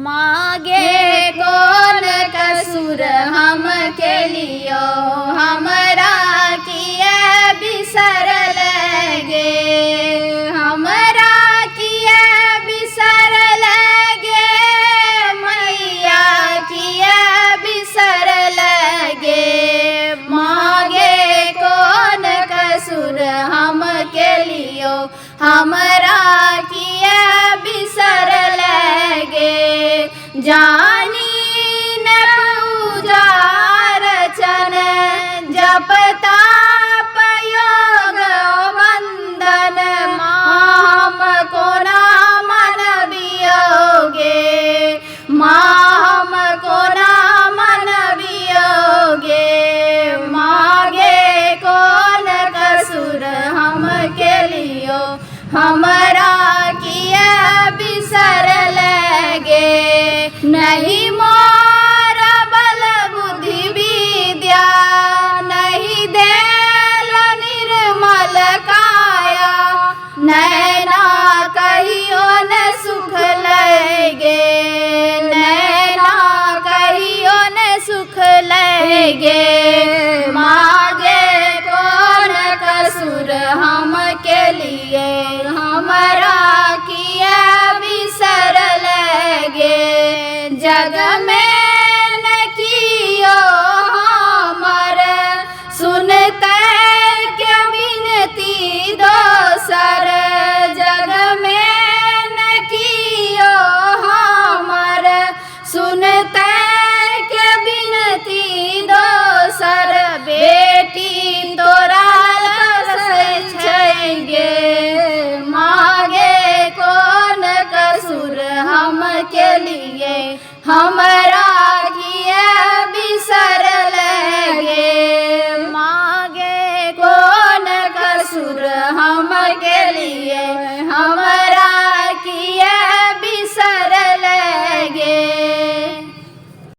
मागे कौन कसूर हम के लियो हमरा किए बिसर लगे, हमरा किए बिसर लगे, मैया किए बिसर लगे। मागे कौन कसूर हम के लियो हमरा किए बिसर लगे। जानी न पूजा रचन जप ताप योग वंदन, माम को ना मन वियोगे, माम को ना मन वियोगे। मागे कौन कसूर हम के लियो हमरा किए बिसर लगे। नहीं मोर बल बुद्धि विद्या, नहीं देल निर्मल काया, नैना कहियो न सुख लगे, नैना कहियो न सुख लगे। मागे कौन कसूर हम के लिए हमरा किए बिसर लगे। जग में न कियो हमर सुनते के विनती दोसर, जग में न कियो हमर सुनते के विनती दोसर। बेटी तोरा गे, मागे कौन कसूर हम के लिए हमरा